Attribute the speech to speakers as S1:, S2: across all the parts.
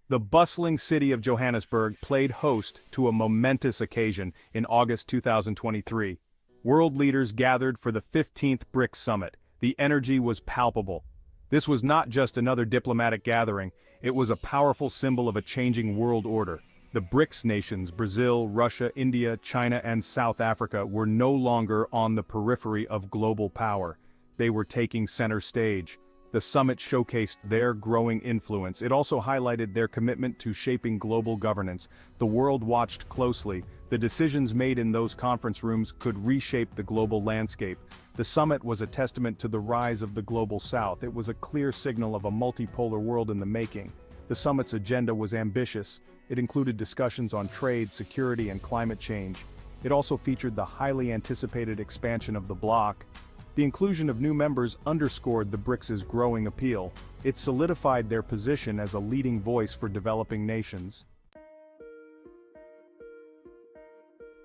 S1: The bustling city of Johannesburg played host to a momentous occasion in August 2023. World leaders gathered for the 15th BRICS Summit. The energy was palpable. This was not just another diplomatic gathering, it was a powerful symbol of a changing world order. The BRICS nations, Brazil, Russia, India, China, and South Africa, were no longer on the periphery of global power. They were taking center stage. The summit showcased their growing influence. It also highlighted their commitment to shaping global governance. The world watched closely. The decisions made in those conference rooms could reshape the global landscape. The summit was a testament to the rise of the global south. It was a clear signal of a multipolar world in the making. The summit's agenda was ambitious. It included discussions on trade, security, and climate change. It also featured the highly anticipated expansion of the bloc. The inclusion of new members underscored the BRICS's growing appeal. It solidified their position as a leading voice for developing nations.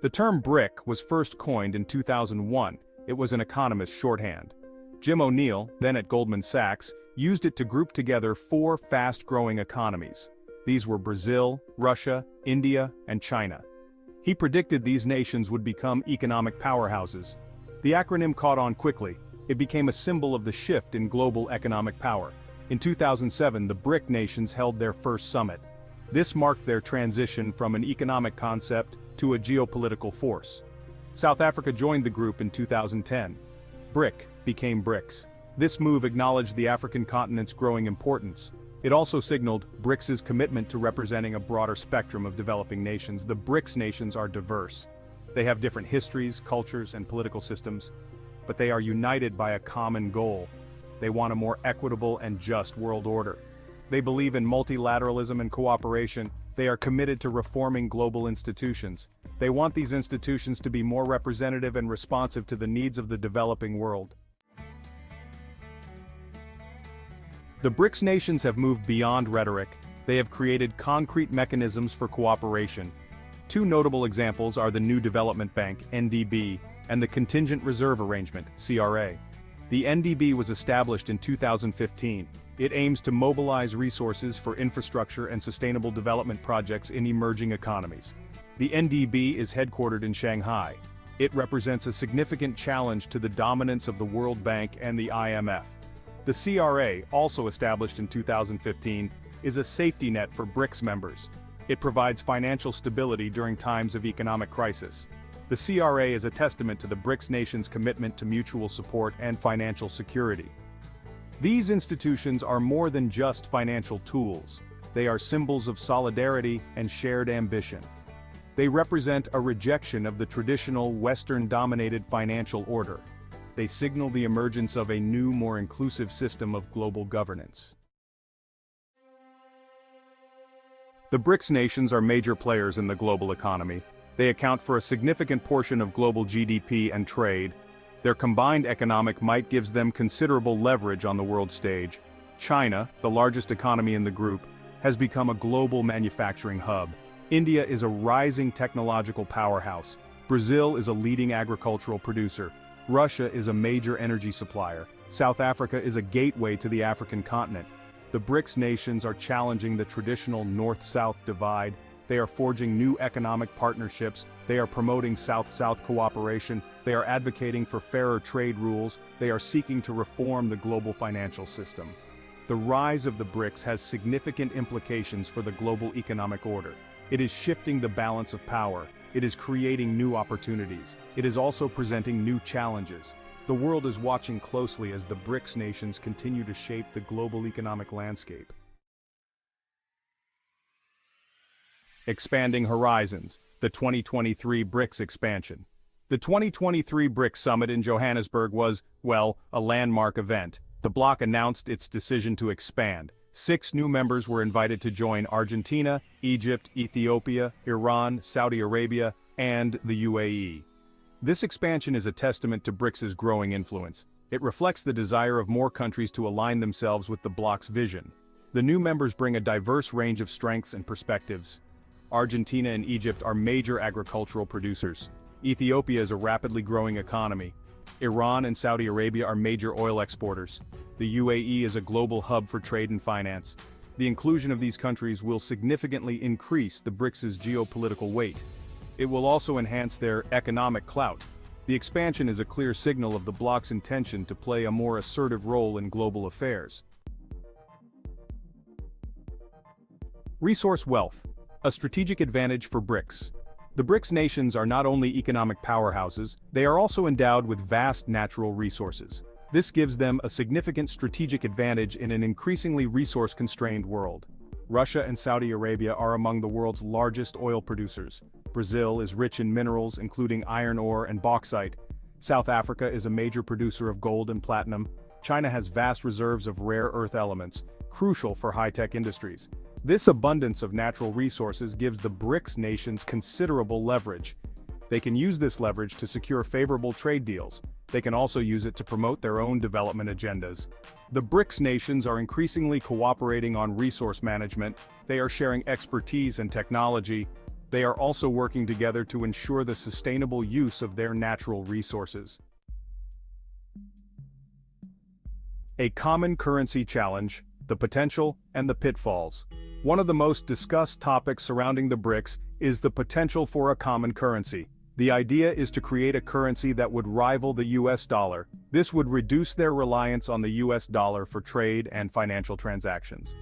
S1: The term BRIC was first coined in 2001. It was an economist's shorthand. Jim O'Neill, then at Goldman Sachs, used it to group together four fast-growing economies. These were Brazil, Russia, India, and China. He predicted these nations would become economic powerhouses. The acronym caught on quickly. It became a symbol of the shift in global economic power. In 2007, the BRIC nations held their first summit. This marked their transition from an economic concept to a geopolitical force. South Africa joined the group in 2010. BRIC became BRICS. This move acknowledged the African continent's growing importance. It also signaled BRICS's commitment to representing a broader spectrum of developing nations. The BRICS nations are diverse. They have different histories, cultures, and political systems, but they are united by a common goal. They want a more equitable and just world order. They believe in multilateralism and cooperation. They are committed to reforming global institutions. They want these institutions to be more representative and responsive to the needs of the developing world. The BRICS nations have moved beyond rhetoric. They have created concrete mechanisms for cooperation. Two notable examples are the New Development Bank, NDB, and the Contingent Reserve Arrangement, CRA. The NDB was established in 2015. It aims to mobilize resources for infrastructure and sustainable development projects in emerging economies. The NDB is headquartered in Shanghai. It represents a significant challenge to the dominance of the World Bank and the IMF. The CRA, also established in 2015, is a safety net for BRICS members. It provides financial stability during times of economic crisis. The CRA is a testament to the BRICS nations' commitment to mutual support and financial security. These institutions are more than just financial tools. They are symbols of solidarity and shared ambition. They represent a rejection of the traditional Western-dominated financial order. They signal the emergence of a new, more inclusive system of global governance. The BRICS nations are major players in the global economy. They account for a significant portion of global GDP and trade. Their combined economic might gives them considerable leverage on the world stage. China, the largest economy in the group, has become a global manufacturing hub. India is a rising technological powerhouse. Brazil is a leading agricultural producer. Russia is a major energy supplier. South Africa is a gateway to the African continent. The BRICS nations are challenging the traditional North-South divide. They are forging new economic partnerships. They are promoting South-South cooperation. They are advocating for fairer trade rules. They are seeking to reform the global financial system. The rise of the BRICS has significant implications for the global economic order. It is shifting the balance of power. It is creating new opportunities. It is also presenting new challenges. The world is watching closely as the BRICS nations continue to shape the global economic landscape. Expanding Horizons, the 2023 BRICS Expansion. The 2023 BRICS Summit in Johannesburg was, well, a landmark event. The bloc announced its decision to expand. 6 new members were invited to join: Argentina, Egypt, Ethiopia, Iran, Saudi Arabia, and the UAE. This expansion is a testament to BRICS's growing influence. It reflects the desire of more countries to align themselves with the bloc's vision. The new members bring a diverse range of strengths and perspectives. Argentina and Egypt are major agricultural producers. Ethiopia is a rapidly growing economy. Iran and Saudi Arabia are major oil exporters. The UAE is a global hub for trade and finance. The inclusion of these countries will significantly increase the BRICS' geopolitical weight. It will also enhance their economic clout. The expansion is a clear signal of the bloc's intention to play a more assertive role in global affairs. Resource wealth, a strategic advantage for BRICS. The BRICS nations are not only economic powerhouses, they are also endowed with vast natural resources. This gives them a significant strategic advantage in an increasingly resource-constrained world. Russia and Saudi Arabia are among the world's largest oil producers. Brazil is rich in minerals including iron ore and bauxite. South Africa is a major producer of gold and platinum. China has vast reserves of rare earth elements, crucial for high-tech industries. This abundance of natural resources gives the BRICS nations considerable leverage. They can use this leverage to secure favorable trade deals. They can also use it to promote their own development agendas. The BRICS nations are increasingly cooperating on resource management. They are sharing expertise and technology. They are also working together to ensure the sustainable use of their natural resources. A common currency challenge, the potential and the pitfalls. One of the most discussed topics surrounding the BRICS is the potential for a common currency. The idea is to create a currency that would rival the US dollar. This would reduce their reliance on the US dollar for trade and financial transactions.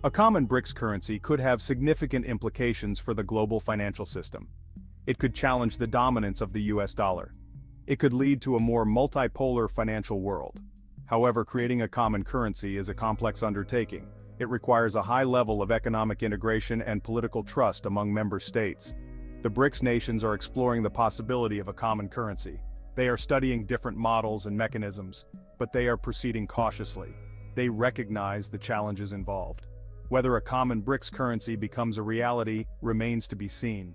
S1: A common BRICS currency could have significant implications for the global financial system. It could challenge the dominance of the US dollar. It could lead to a more multipolar financial world. However, creating a common currency is a complex undertaking. It requires a high level of economic integration and political trust among member states. The BRICS nations are exploring the possibility of a common currency. They are studying different models and mechanisms, but they are proceeding cautiously. They recognize the challenges involved. Whether a common BRICS currency becomes a reality remains to be seen.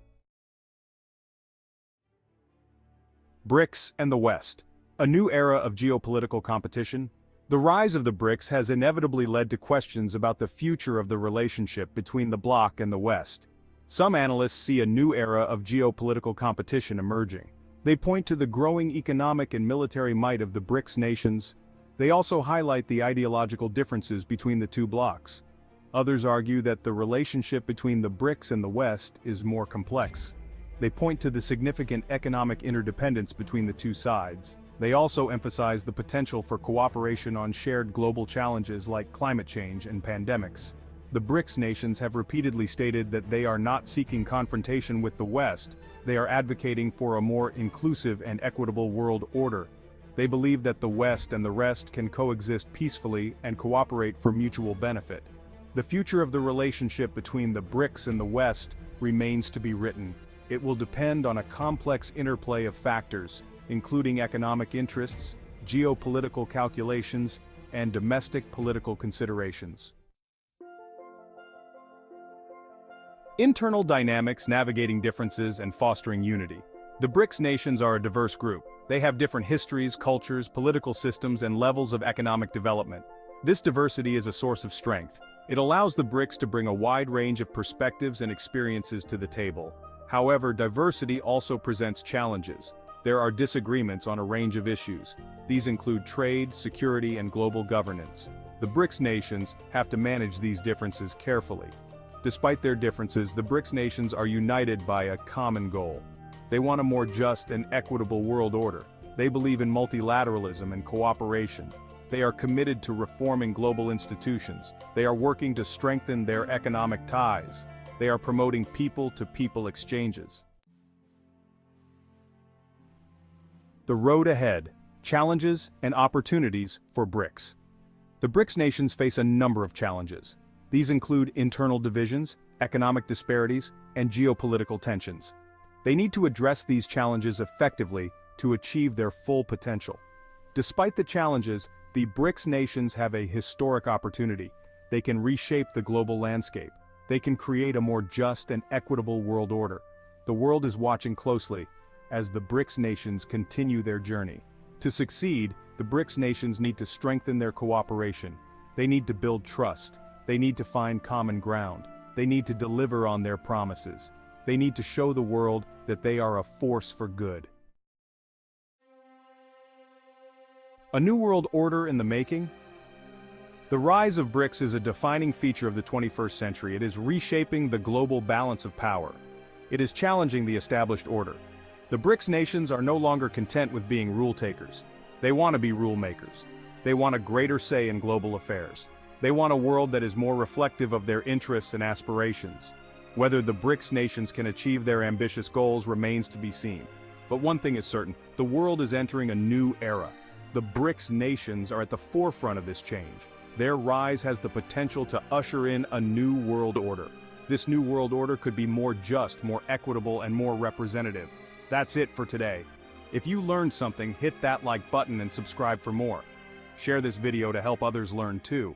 S1: BRICS and the West. A new era of geopolitical competition. The rise of the BRICS has inevitably led to questions about the future of the relationship between the bloc and the West. Some analysts see a new era of geopolitical competition emerging. They point to the growing economic and military might of the BRICS nations. They also highlight the ideological differences between the two blocs. Others argue that the relationship between the BRICS and the West is more complex. They point to the significant economic interdependence between the two sides. They also emphasize the potential for cooperation on shared global challenges like climate change and pandemics. The BRICS nations have repeatedly stated that they are not seeking confrontation with the West. They are advocating for a more inclusive and equitable world order. They believe that the West and the rest can coexist peacefully and cooperate for mutual benefit. The future of the relationship between the BRICS and the West remains to be written. It will depend on a complex interplay of factors, including economic interests, geopolitical calculations, and domestic political considerations. Internal dynamics navigating differences and fostering unity. The BRICS nations are a diverse group. They have different histories, cultures, political systems, and levels of economic development. This diversity is a source of strength. It allows the BRICS to bring a wide range of perspectives and experiences to the table. However, diversity also presents challenges. There are disagreements on a range of issues. These include trade, security, and global governance. The BRICS nations have to manage these differences carefully. Despite their differences, the BRICS nations are united by a common goal. They want a more just and equitable world order. They believe in multilateralism and cooperation. They are committed to reforming global institutions. They are working to strengthen their economic ties. They are promoting people-to-people exchanges. The road ahead, challenges and opportunities for BRICS. The BRICS nations face a number of challenges. These include internal divisions, economic disparities, and geopolitical tensions. They need to address these challenges effectively to achieve their full potential. Despite the challenges, the BRICS nations have a historic opportunity. They can reshape the global landscape. They can create a more just and equitable world order. The world is watching closely as the BRICS nations continue their journey. To succeed, the BRICS nations need to strengthen their cooperation. They need to build trust. They need to find common ground. They need to deliver on their promises. They need to show the world that they are a force for good. A new world order in the making? The rise of BRICS is a defining feature of the 21st century. It is reshaping the global balance of power. It is challenging the established order. The BRICS nations are no longer content with being rule takers. They want to be rule makers. They want a greater say in global affairs. They want a world that is more reflective of their interests and aspirations. Whether the BRICS nations can achieve their ambitious goals remains to be seen. But one thing is certain, the world is entering a new era. The BRICS nations are at the forefront of this change. Their rise has the potential to usher in a new world order. This new world order could be more just, more equitable, and more representative. That's it for today. If you learned something, hit that like button and subscribe for more. Share this video to help others learn too.